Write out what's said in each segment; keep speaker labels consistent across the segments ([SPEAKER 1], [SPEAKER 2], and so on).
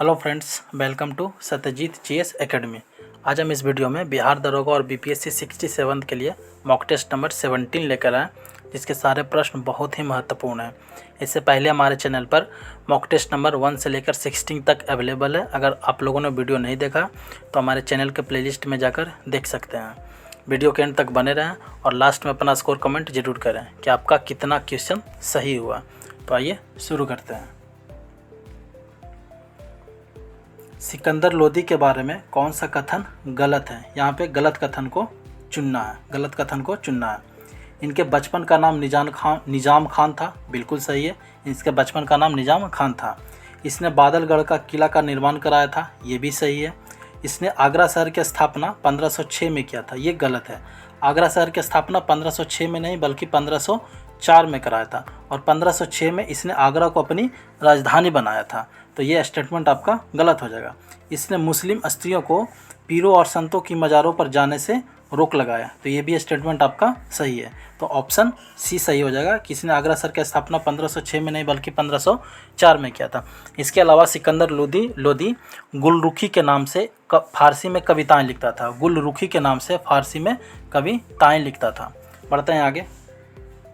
[SPEAKER 1] Hello friends, welcome to Satyajit GS academy. आज हम इस वीडियो में बिहार दरोगा और बीपीएससी 67 के लिए मॉक टेस्ट नंबर 17 लेकर आए, जिसके सारे प्रश्न बहुत ही महत्वपूर्ण हैं। इससे पहले हमारे चैनल पर मॉक टेस्ट नंबर 1 से लेकर 16 तक अवेलेबल है। अगर आप लोगों ने वीडियो नहीं देखा तो हमारे चैनल के प्लेलिस्ट में जाकर देख सकते हैं। वीडियो के एंड तक बने रहें और लास्ट में अपना स्कोर कमेंट जरूर करें कि आपका कितना क्वेश्चन सही हुआ। तो आइए शुरू करते हैं। सिकंदर लोदी के बारे में कौन सा कथन गलत है? यहाँ पे गलत कथन को चुनना है। इनके बचपन का नाम निजाम खान था, बिल्कुल सही है। इसके बचपन का नाम निजाम खान था। इसने बादलगढ़ का किला का निर्माण कराया था, ये भी सही है। इसने आगरा शहर की स्थापना 1506 में किया था, ये गलत है। आगरा शहर की स्थापना 1506 में नहीं बल्कि 1504 में कराया था और 1506 में इसने आगरा को अपनी राजधानी बनाया था, तो ये स्टेटमेंट आपका गलत हो जाएगा। इसने मुस्लिम स्त्रियों को पीरों और संतों की मज़ारों पर जाने से रोक लगाया, तो ये भी स्टेटमेंट आपका सही है। तो ऑप्शन सी सही हो जाएगा कि इसने आगरा शहर की स्थापना 1506 में नहीं बल्कि 1504 में किया था। इसके अलावा सिकंदर लोदी गुलरुखी के नाम से फारसी में कविताएं लिखता था। गुलरुखी के नाम से फारसी में कविताएं लिखता था। बढ़ते हैं आगे।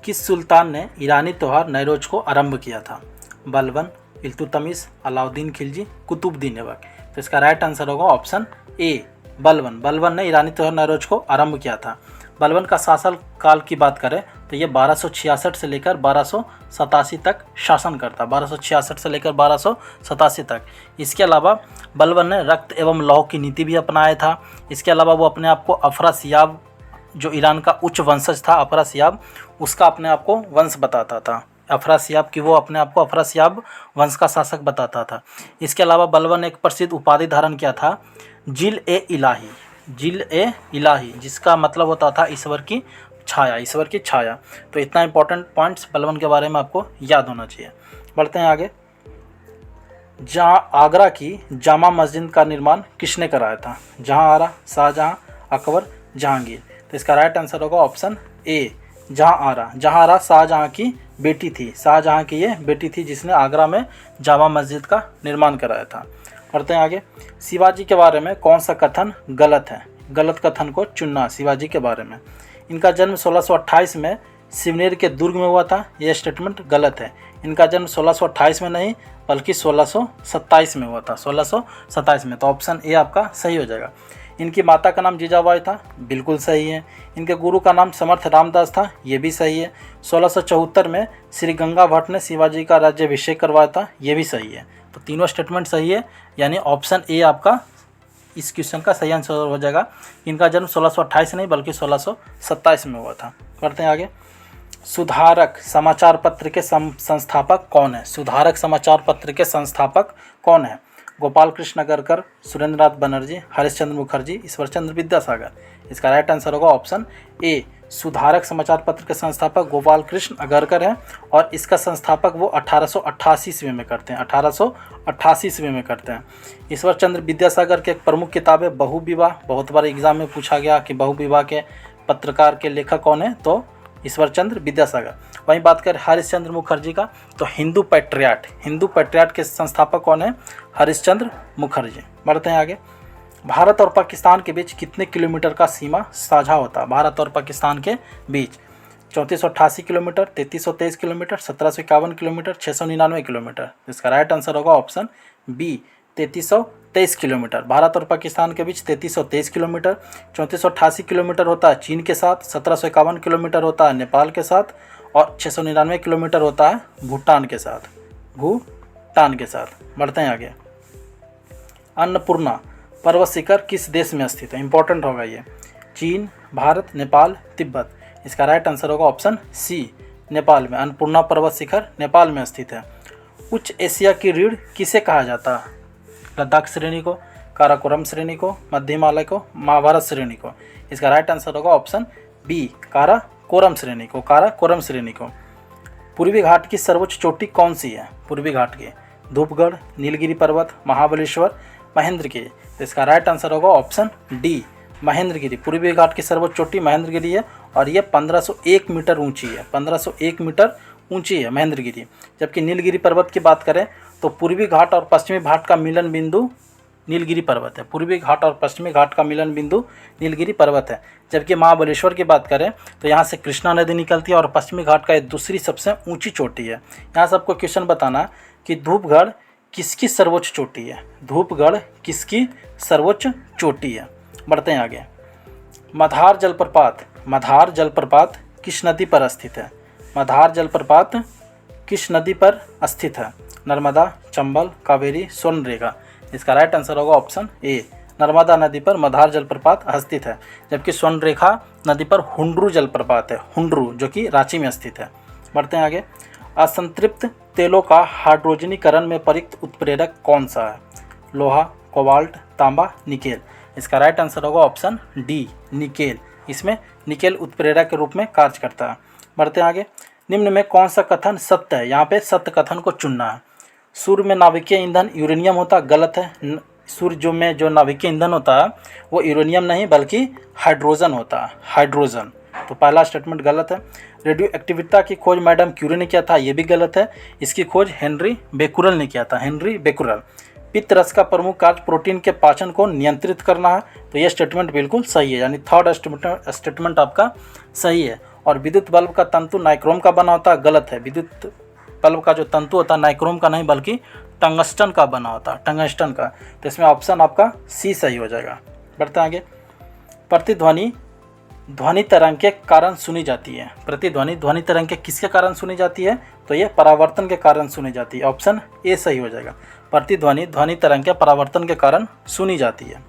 [SPEAKER 1] किस सुल्तान ने ईरानी त्यौहार नवरोज को आरंभ किया था? बलबन, इल्तुतमिश, अलाउद्दीन खिलजी, कुतुबुद्दीन ऐबक। तो इसका राइट आंसर होगा ऑप्शन ए, बलबन। बलबन ने ईरानी त्यौहार नवरोज को आरंभ किया था। बलबन का शासन काल की बात करें तो ये 1266 से लेकर 1287 तक शासन करता, 1266 से लेकर 1287 तक। इसके अलावा बलबन ने रक्त एवं लौह की नीति भी अपनाया था। इसके अलावा वो अपने आप को अफरासियाब, जो ईरान का उच्च वंशज था अफरासियाब, उसका अपने आप को वंश बताता था। अफरासियाब की वो अपने आप को अफरासियाब वंश का शासक बताता था। इसके अलावा बलबन ने एक प्रसिद्ध उपाधि धारण किया था, जिल ए इलाही, जिसका मतलब होता था ईश्वर की छाया। तो इतना इंपॉर्टेंट पॉइंट्स बलबन के बारे में आपको याद होना चाहिए। बढ़ते हैं आगे। आगरा की जामा मस्जिद का निर्माण किसने कराया था? जहांआरा, शाहजहां, अकबर, जहांगीर। तो इसका राइट आंसर होगा ऑप्शन ए, जहांआरा शाहजहां की बेटी थी। शाहजहां की ये बेटी थी जिसने आगरा में जामा मस्जिद का निर्माण कराया था। पढ़ते हैं आगे। शिवाजी के बारे में कौन सा कथन गलत है? गलत कथन को चुनना। शिवाजी के बारे में इनका जन्म 1628 में सिवनेर के दुर्ग में हुआ था, यह स्टेटमेंट गलत है। इनका जन्म 1628 में नहीं बल्कि 1627 में हुआ था, 1627 में। तो ऑप्शन ए आपका सही हो जाएगा। इनकी माता का नाम जीजाबाई था, बिल्कुल सही है। इनके गुरु का नाम समर्थ रामदास था, ये भी सही है। 1674 में श्री गंगा भट्ट ने शिवाजी का राज्याभिषेक करवाया था, ये भी सही है। तो तीनों स्टेटमेंट सही है, यानी ऑप्शन ए आपका इस क्वेश्चन का सही आंसर हो जाएगा। इनका जन्म 1628 नहीं बल्कि 1627 में हुआ था। करते हैं आगे। सुधारक समाचार पत्र के संस्थापक कौन है? सुधारक समाचार पत्र के संस्थापक कौन है? गोपाल कृष्ण अगरकर, सुरेंद्रनाथ बनर्जी, हरिश्चंद्र मुखर्जी, ईश्वरचंद्र विद्यासागर। इसका राइट आंसर होगा ऑप्शन ए। सुधारक समाचार पत्र के संस्थापक गोपाल कृष्ण अगरकर हैं और इसका संस्थापक वो 1888 ईस्वी में करते हैं, 1888 ईस्वी में करते हैं। ईश्वरचंद्र विद्यासागर के एक प्रमुख किताब है बहुविवाह। बहुत बार एग्जाम में पूछा गया कि बहुविवाह के पत्रकार के लेखक कौन है, तो ईश्वरचंद्र विद्यासागर। वहीं बात करें हरिश्चंद्र मुखर्जी का, तो हिंदू पैट्रियट के संस्थापक कौन है? हरिश्चंद्र मुखर्जी। बढ़ते हैं आगे। भारत और पाकिस्तान के बीच कितने किलोमीटर का सीमा साझा होता है? भारत और पाकिस्तान के बीच 3488 किलोमीटर, 3323 किलोमीटर, 1751 किलोमीटर, 699 किलोमीटर। इसका राइट आंसर होगा ऑप्शन बी, 3323 किलोमीटर। भारत और पाकिस्तान के बीच 3323 किलोमीटर, 3488 किलोमीटर होता है चीन के साथ, 1751 किलोमीटर होता है नेपाल के साथ और 699 किलोमीटर होता है भूटान के साथ। बढ़ते हैं आगे। अन्नपूर्णा पर्वत शिखर किस देश में स्थित है? इंपॉर्टेंट होगा ये। चीन, भारत, नेपाल, तिब्बत। इसका राइट आंसर होगा ऑप्शन सी, नेपाल में। अन्नपूर्णा पर्वत शिखर नेपाल में स्थित है। उच्च एशिया की रीढ़ किसे कहा जाता है? लद्दाख श्रेणी को, काराकोरम श्रेणी को, मध्य हिमालय को, महाभारत श्रेणी को। इसका राइट आंसर होगा ऑप्शन बी, काराकोरम श्रेणी को। पूर्वी घाट की सर्वोच्च चोटी कौन सी है? पूर्वी घाट की धूपगढ़, नीलगिरी पर्वत, महाबलेश्वर, महेंद्रगिरी। तो इसका राइट आंसर होगा ऑप्शन डी, महेंद्रगिरी। पूर्वी घाट की सर्वोच्च चोटी महेंद्रगिरी है और ये 1501 मीटर ऊंची है, 1501 मीटर ऊंची है महेंद्रगिरी। जबकि नीलगिरी पर्वत की बात करें तो पूर्वी घाट और पश्चिमी घाट का मिलन बिंदु नीलगिरी पर्वत है। पूर्वी घाट और पश्चिमी घाट का मिलन बिंदु नीलगिरी पर्वत है। जबकि महाबलेश्वर की बात करें तो यहाँ से कृष्णा नदी निकलती है और पश्चिमी घाट का दूसरी सबसे ऊंची चोटी है। यहाँ सबको क्वेश्चन बताना कि धूपगढ़ किसकी सर्वोच्च चोटी है। धूपगढ़ किसकी सर्वोच्च चोटी है। बढ़ते हैं आगे। मधार जलप्रपात किस नदी पर स्थित है। मधार जलप्रपात किस नदी पर स्थित है। नर्मदा, चंबल, कावेरी, स्वर्णरेखा। इसका राइट आंसर होगा ऑप्शन ए, नर्मदा नदी पर मधार जलप्रपात स्थित है। जबकि स्वर्णरेखा नदी पर हुंड्रू जलप्रपात है, हुंड्रू, जो कि रांची में स्थित है। बढ़ते हैं आगे। असंतृप्त तेलों का हाइड्रोजनीकरण में प्रयुक्त उत्प्रेरक कौन सा है। लोहा, कोबाल्ट, तांबा, निकेल। इसका राइट आंसर होगा ऑप्शन डी, निकेल। इसमें निकेल उत्प्रेरक के रूप में कार्य करता है। बढ़ते हैं आगे। निम्न में कौन सा कथन सत्य है। यहाँ पे सत्य कथन को चुनना है। सूर्य में नाभिकीय ईंधन यूरेनियम होता, गलत है। सूर्य में जो नाभिकीय ईंधन होता है वो यूरेनियम नहीं बल्कि हाइड्रोजन होता है, हाइड्रोजन। तो पहला स्टेटमेंट गलत है। रेडियो एक्टिविटी की खोज मैडम क्यूरी ने किया था, ये भी गलत है। इसकी खोज हेनरी बेकुरल ने किया था, हेनरी बेकुरल। पित्त रस का प्रमुख कार्य प्रोटीन के पाचन को नियंत्रित करना है, तो यह स्टेटमेंट बिल्कुल सही है, यानी थर्ड स्टेटमेंट आपका सही है। और विद्युत बल्ब का तंतु नाइक्रोम का बना होता है, गलत है। विद्युत बल्ब का जो तंतु होता है नाइक्रोम का नहीं बल्कि टंगस्टन का बना होता है, टंगस्टन का। तो इसमें ऑप्शन आपका सी सही हो जाएगा। बढ़ते आगे। प्रतिध्वनि ध्वनि तरंग के कारण सुनी जाती है। प्रतिध्वनि ध्वनि तरंग के किसके कारण सुनी जाती है, तो ये परावर्तन के कारण सुनी जाती है। ऑप्शन ए सही हो जाएगा। प्रतिध्वनि ध्वनि तरंग के परावर्तन के कारण सुनी जाती है।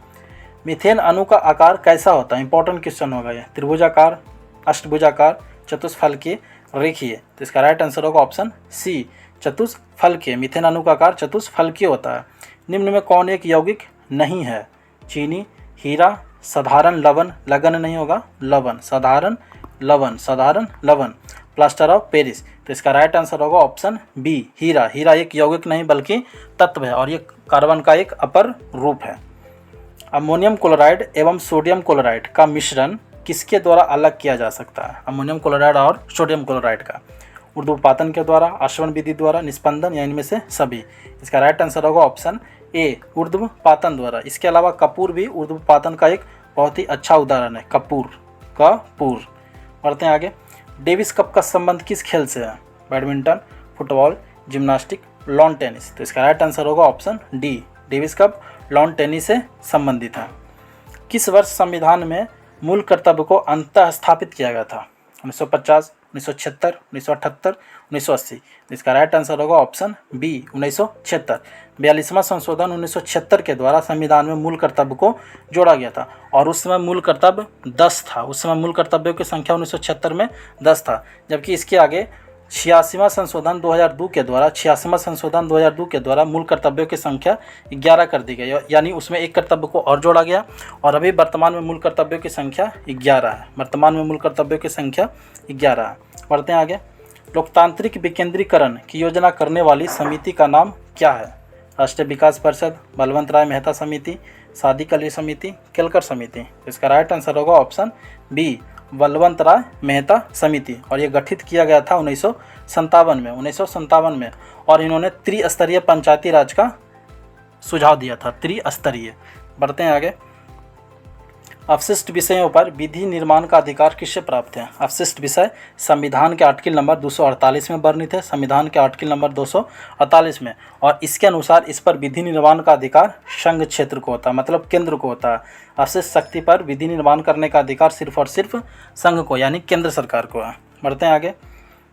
[SPEAKER 1] मीथेन अणु का आकार कैसा होता है, इंपॉर्टेंट क्वेश्चन होगा ये। त्रिभुजाकार, अष्टभुजाकार, चतुष्फलकीय, रेखीय। तो इसका राइट आंसर होगा ऑप्शन सी, चतुष्फलकीय। मीथेन अणु का आकार चतुष्फलकीय होता है। निम्न में कौन एक यौगिक नहीं है। चीनी, हीरा, साधारण लवण, लगन नहीं होगा, लवण, साधारण लवण, प्लास्टर ऑफ पेरिस। तो इसका राइट आंसर होगा ऑप्शन बी, हीरा। हीरा एक यौगिक नहीं बल्कि तत्व है और ये कार्बन का एक अपर रूप है। अमोनियम क्लोराइड एवं सोडियम क्लोराइड का मिश्रण किसके द्वारा अलग किया जा सकता है। अमोनियम क्लोराइड और सोडियम क्लोराइड का ऊर्ध्वपातन के द्वारा, आश्वन विधि द्वारा, निस्पंदन या इनमें से सभी। इसका राइट आंसर होगा ऑप्शन ए, ऊर्ध्वपातन द्वारा। इसके अलावा कपूर भी ऊर्ध्वपातन का एक बहुत ही अच्छा उदाहरण है, कपूर। बढ़ते हैं आगे। डेविस कप का संबंध किस खेल से है। Badminton, football, gymnastic, lawn tennis. तो इसका राइट आंसर होगा option D, Davis cup lawn tennis से संबंधित है। किस वर्ष संविधान में मूल कर्तव्य को अंततः स्थापित किया गया था। 1950, 1976, 1978, 1980। इसका राइट आंसर होगा ऑप्शन बी, 1976। 42वां संशोधन 1976 के द्वारा संविधान में मूल कर्तव्य को जोड़ा गया था और उस समय मूल कर्तव्य 10 था। उस समय मूल कर्तव्यों की संख्या 1976 में 10 था। जबकि इसके आगे 86वां संशोधन 2002 के द्वारा मूल कर्तव्यों की संख्या 11 कर दी गई, यानी उसमें एक कर्तव्य को और जोड़ा गया और अभी वर्तमान में मूल कर्तव्यों की संख्या 11 है। वर्तमान में मूल कर्तव्यों की संख्या 11 है। बढ़ते हैं आगे। लोकतांत्रिक विकेंद्रीकरण की योजना करने वाली समिति का नाम क्या है। राष्ट्रीय विकास परिषद, बलवंत राय मेहता समिति, सादिक अली समिति, केलकर समिति। इसका राइट आंसर होगा ऑप्शन बी, बलवंत राय मेहता समिति। और ये गठित किया गया था 1957 में और इन्होंने त्रिस्तरीय पंचायती राज का सुझाव दिया था, त्रिस्तरीय। बढ़ते हैं आगे। अवशिष्ट विषयों पर विधि निर्माण का अधिकार किससे प्राप्त है। अवशिष्ट विषय संविधान के आर्टिकल नंबर 248 में वर्णित है, संविधान के आर्टिकल नंबर 248 में। और इसके अनुसार इस पर विधि निर्माण का अधिकार संघ क्षेत्र को होता है, मतलब केंद्र को होता है। अवशिष्ट शक्ति पर विधि निर्माण करने का अधिकार सिर्फ और सिर्फ संघ को यानी केंद्र सरकार को है। बढ़ते हैं आगे।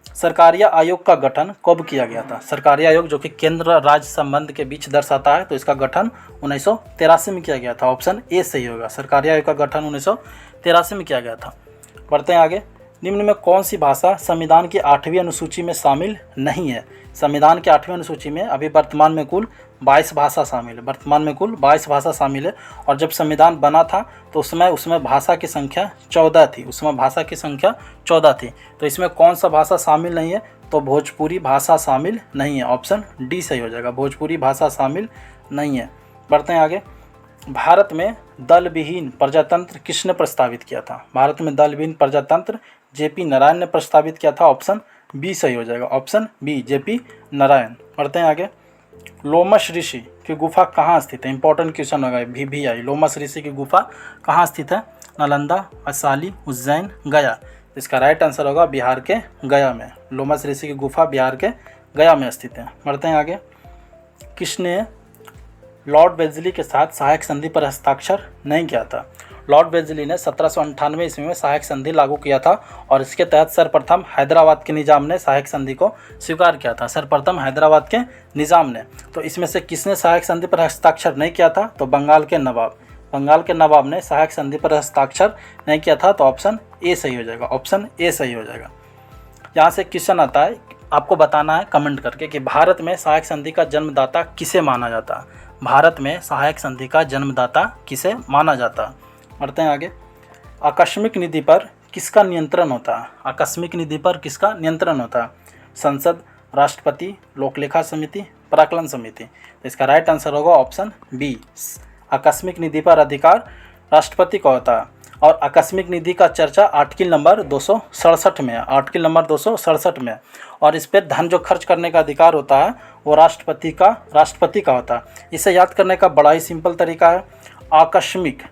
[SPEAKER 1] सरकारिया आयोग का गठन कब किया गया था। सरकारिया आयोग जो कि केंद्र राज्य संबंध के बीच दर्शाता है, तो इसका गठन 1983 में किया गया था। ऑप्शन ए सही होगा, सरकारिया आयोग का गठन 1983 में किया गया था। बढ़ते हैं आगे। निम्न में कौन सी भाषा संविधान की 8वीं अनुसूची में शामिल नहीं है। संविधान की 8वीं अनुसूची में अभी वर्तमान में कुल 22 भाषा शामिल है, वर्तमान में कुल 22 भाषा शामिल है। और जब संविधान बना था तो उसमें भाषा की संख्या 14 थी, उसमें भाषा की संख्या 14 थी। तो इसमें कौन सा भाषा शामिल नहीं है, तो भोजपुरी भाषा शामिल नहीं है। ऑप्शन डी सही हो जाएगा, भोजपुरी भाषा शामिल नहीं है। बढ़ते हैं आगे। भारत में दल विहीन प्रजातंत्र किसने प्रस्तावित किया था। भारत में दल विहीन प्रजातंत्र जेपी नारायण ने प्रस्तावित किया था। ऑप्शन बी सही हो जाएगा, ऑप्शन बी जेपी नारायण। बढ़ते हैं आगे। लोमश ऋषि की गुफा कहाँ स्थित है? इंपॉर्टेंट क्वेश्चन होगा, भी आई। लोमश ऋषि की गुफा कहाँ स्थित है? नालंदा, वैशाली, उज्जैन, गया। इसका राइट आंसर होगा बिहार के गया में। लोमश ऋषि की गुफा बिहार के गया में स्थित है। बढ़ते हैं आगे। किसने लॉर्ड वेल्जली के साथ सहायक संधि पर हस्ताक्षर नहीं किया था? लॉर्ड वेल्जली ने 1798 ईस्वी में सहायक संधि लागू किया था और इसके तहत सर्वप्रथम हैदराबाद के निज़ाम ने सहायक संधि को स्वीकार किया था। सर्वप्रथम हैदराबाद के निज़ाम ने। तो इसमें से किसने सहायक संधि पर हस्ताक्षर नहीं किया था? तो बंगाल के नवाब। बंगाल के नवाब ने सहायक संधि पर हस्ताक्षर नहीं किया था, तो ऑप्शन ए सही हो जाएगा, ऑप्शन ए सही हो जाएगा। यहाँ से क्वेश्चन आता है, आपको बताना है कमेंट करके कि भारत में सहायक संधि का जन्मदाता किसे माना जाता है? भारत में सहायक संधि का जन्मदाता किसे माना जाता है? बढ़ते हैं आगे। आकस्मिक निधि पर किसका नियंत्रण होता है? आकस्मिक निधि पर किसका नियंत्रण होता है? संसद, राष्ट्रपति, लोकलेखा समिति, प्राक्कलन समिति। तो इसका राइट आंसर होगा ऑप्शन बी। आकस्मिक निधि पर अधिकार राष्ट्रपति का होता है और आकस्मिक निधि का चर्चा आर्टिकल नंबर 267 में है, आर्टिकल नंबर 267 में। और इस पर धन जो खर्च करने का अधिकार होता है वो राष्ट्रपति का होता है। इसे याद करने का बड़ा ही सिंपल तरीका है। आकस्मिक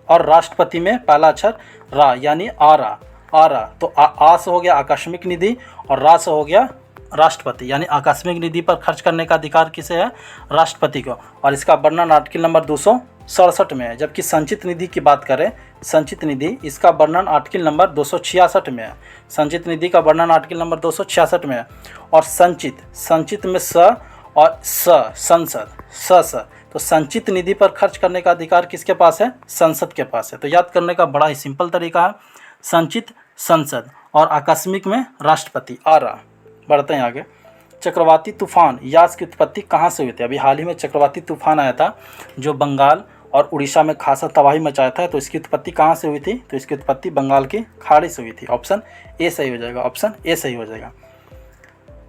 [SPEAKER 1] और राष्ट्रपति में पहला अक्षर रा यानी आरा। तो आ से हो गया आकस्मिक निधि और रा से हो गया राष्ट्रपति, यानी आकस्मिक निधि पर खर्च करने का अधिकार किसे है? राष्ट्रपति को। और इसका वर्णन आर्टिकल नंबर 267 में है। जबकि संचित निधि की बात करें, संचित निधि, इसका वर्णन आर्टिकल नंबर 266 में है। संचित निधि का वर्णन आर्टिकल नंबर 266 में है। और संचित में स और संसद स। तो संचित निधि पर खर्च करने का अधिकार किसके पास है? संसद के पास है। तो याद करने का बड़ा ही सिंपल तरीका है, संचित संसद और आकस्मिक में राष्ट्रपति आरा। बढ़ते हैं आगे। चक्रवाती तूफान यास की उत्पत्ति कहाँ से हुई थी? अभी हाल ही में चक्रवाती तूफान आया था जो बंगाल और उड़ीसा में खासा तबाही मचाया था। तो इसकी उत्पत्ति कहाँ से हुई थी? तो इसकी उत्पत्ति बंगाल की खाड़ी से हुई थी। ऑप्शन ए सही हो जाएगा, ऑप्शन ए सही हो जाएगा।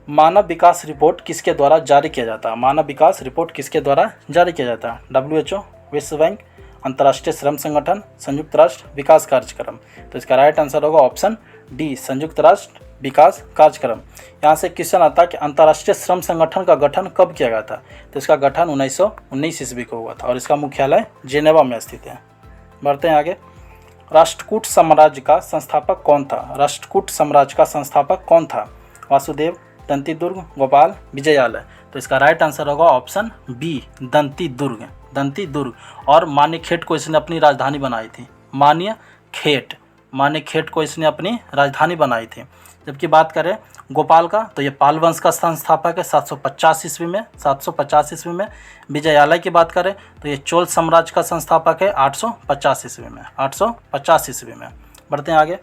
[SPEAKER 1] मानव विकास रिपोर्ट किसके द्वारा जारी किया जाता है? मानव विकास रिपोर्ट किसके द्वारा जारी किया जाता है? WHO, विश्व बैंक, अंतर्राष्ट्रीय श्रम संगठन, संयुक्त राष्ट्र विकास कार्यक्रम। तो इसका राइट आंसर होगा ऑप्शन डी, संयुक्त राष्ट्र विकास कार्यक्रम। यहाँ से क्वेश्चन आता है कि अंतर्राष्ट्रीय श्रम संगठन का गठन कब किया गया था? तो इसका गठन 1919 ईस्वी को हुआ था और इसका मुख्यालय जेनेवा में स्थित है। बढ़ते हैं आगे। राष्ट्रकूट साम्राज्य का संस्थापक कौन था? राष्ट्रकूट साम्राज्य का संस्थापक कौन था? वासुदेव, दंतीदुर्ग, गोपाल, विजयालय। तो इसका राइट आंसर होगा ऑप्शन बी, दंतीदुर्ग। और मान्यखेट को इसने अपनी राजधानी बनाई थी। मान्यखेट को इसने अपनी राजधानी बनाई थी। जबकि बात करें गोपाल का, तो ये पाल वंश का संस्थापक है 750 ईस्वी में। विजयालय की बात करें तो ये चोल साम्राज्य का संस्थापक है 850 ईस्वी में। बढ़ते हैं आगे,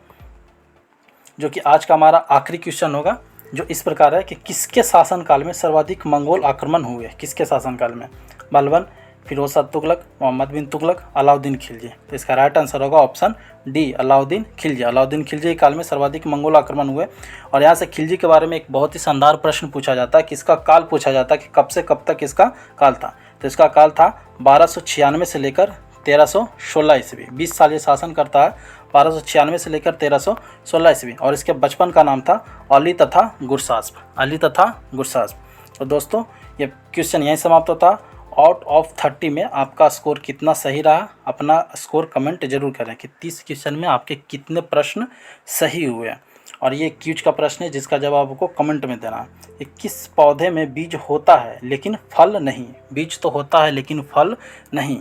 [SPEAKER 1] जो कि आज का हमारा आखिरी क्वेश्चन होगा, जो इस प्रकार है कि किसके शासनकाल में सर्वाधिक मंगोल आक्रमण हुए? किसके शासनकाल में? बलबन, फिरोज शाह तुगलक, मोहम्मद बिन तुगलक, अलाउद्दीन खिलजी। तो इसका राइट आंसर होगा ऑप्शन डी, अलाउद्दीन खिलजी के काल में सर्वाधिक मंगोल आक्रमण हुए। और यहाँ से खिलजी के बारे में एक बहुत ही शानदार प्रश्न पूछा जाता है कि इसका काल पूछा जाता है कि कब से कब तक इसका काल था। तो इसका काल था 1296 से लेकर 1316 ईस्वी। 20 साल ये शासन करता है, 1296 से लेकर 1316 ईस्वी। और इसके बचपन का नाम था अली तथा गुरसास्प। तो दोस्तों ये क्वेश्चन यहीं समाप्त होता। आउट ऑफ 30 में आपका स्कोर कितना सही रहा? अपना स्कोर कमेंट जरूर करें कि 30 क्वेश्चन में आपके कितने प्रश्न सही हुए। और ये क्यूज का प्रश्न है जिसका जवाब आपको कमेंट में देना है। किस पौधे में बीज होता है लेकिन फल नहीं? बीज तो होता है लेकिन फल नहीं।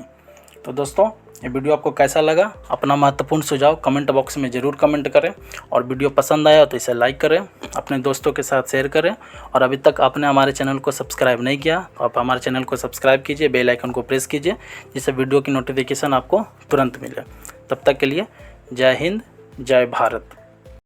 [SPEAKER 1] तो दोस्तों ये वीडियो आपको कैसा लगा? अपना महत्वपूर्ण सुझाव कमेंट बॉक्स में ज़रूर कमेंट करें। और वीडियो पसंद आया तो इसे लाइक करें, अपने दोस्तों के साथ शेयर करें। और अभी तक आपने हमारे चैनल को सब्सक्राइब नहीं किया तो आप हमारे चैनल को सब्सक्राइब कीजिए, बेल आइकन को प्रेस कीजिए, जिससे वीडियो की नोटिफिकेशन आपको तुरंत मिले। तब तक के लिए जय हिंद, जय भारत।